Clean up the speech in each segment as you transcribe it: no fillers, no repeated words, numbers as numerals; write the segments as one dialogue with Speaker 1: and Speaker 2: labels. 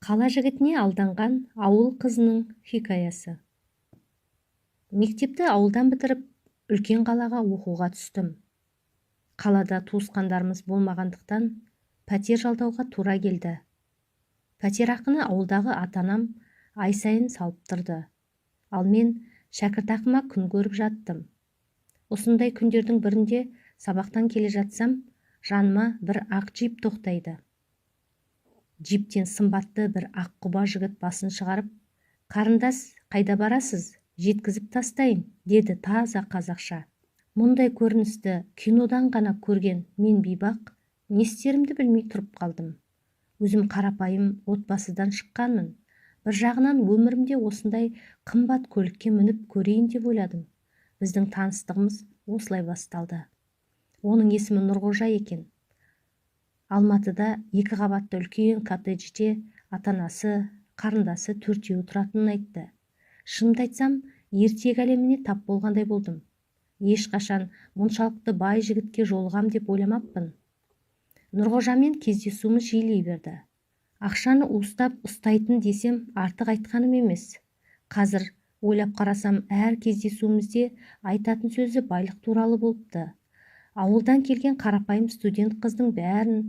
Speaker 1: Қала жігітіне алданған ауыл қызының хикаясы. Мектепті ауылдан бітіріп, үлкен қалаға оқуға түстім. Қалада туысқандарымыз болмағандықтан, пәтер жалдауға тура келді. Пәтерақыны ауылдағы ата-анам ай сайын салып тұрды. Ал мен шәкіртақыма күн көріп жаттым. Осындай күндердің бірінде сабақтан келе жатсам, жаныма бір ақ джип тоқтайды. Джиптен сымбатты бір ақ құба жігіт басын шығарып, «Қарындас, қайда барасыз? Жеткізіп тастайын», деді таза қазақша. Мұндай көріністі кинодан ғана көрген мен бейбақ, не істерімді білмей тұрып қалдым. Өзім қарапайым отбасыдан шыққанмын. Бір жағынан өмірімде осындай қымбат көлікке мініп көрейін деп ойладым. Біздің таныстығымыз осылай басталды. Оның есімі Нұрғожа екен. Алматыда 2 қабатты үлкен коттеджде ата-анасы, қарындасы 4-еу тұратынын айтты. Шынымды айтсам, ертегі әлеміне тап болғандай болдым. Ешқашан мұншалықты бай жігітке жолығам деп ойламаппын. Нұрғожамен кездесуіміз жиілей берді. Ақшаны уыстап ұстайтын десем артық айтқаным емес. Қазір ойлап қарасам, әр кездесуімізде айтатын сөзі байлық туралы болыпты. Ауылдан келген қарапайым студент қыздың бәрін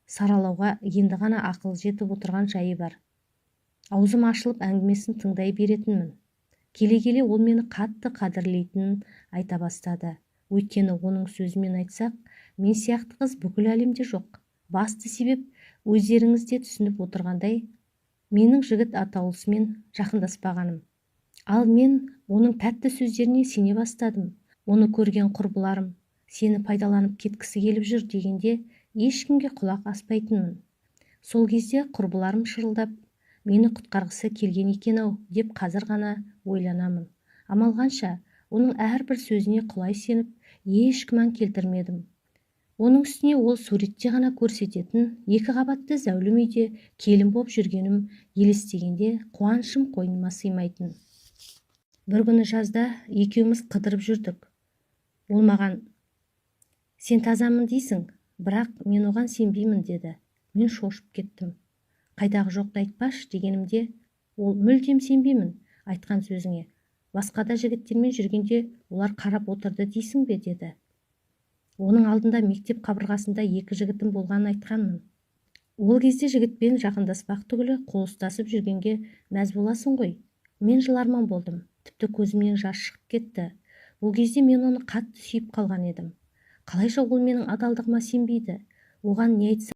Speaker 1: саралауға енді ғана ақыл жетіп отырған жайы бар. Аузым ашылып әңгімесін тыңдай беретінмін. Келе-келе ол мені қатты қадірлейтінін айта бастады. Өйткені оның сөзімен айтсақ, мен сияқты қыз бүкіл әлемде жоқ. Басты себеп өздеріңіз де түсініп отырғандай, менің жігіт атаулысымен жақындаспағаным. Ал мен оның тәтті сөздеріне сене бастадым. Оны көрген құрбыларым, сені пайдаланып кеткісі келіп жүр дегенде, ешкімге құлақ аспайтынмын. Сол кезде құрбыларым шырылдап, мені құтқарғысы келген екен-ау деп қазір ғана ойланамын. Амал қанша, оның әрбір сөзіне құлай сеніп, еш күмән келтірмедім. Оның үстіне ол суретте ғана көрсететін 2 қабатты зәулім үйде келін боп жүргенім елестегенде қуанышым қойныма сыймайтын. Бір күні жазда екеуміз қыдырып жүрдік. Ол маған, «Сен тазамын дейсің, бірақ мен оған сенбеймін», деді. Мен шошып кеттім. «Қайдағы жоқты айтпаш» дегенімде, ол «Мүлдем сенбеймін айтқан сөзіңе. Басқада жігіттермен жүргенде олар қарап отырды дейсің бе?» деді. Оның алдында мектеп қабырғасында 2 жігітім болғанын айтқанмын. Ол кезде жігітпен жақындаспақ түгілі қол ұстасып жүргенге мәз боласың ғой. Мен жыларман болдым. Тіпті көзімнен жас шығып кетті. Ол кезде мен оны қатты сүйіп қалған едім. Қалайша ол менің адалдығыма сенбейді. Оған не айтсам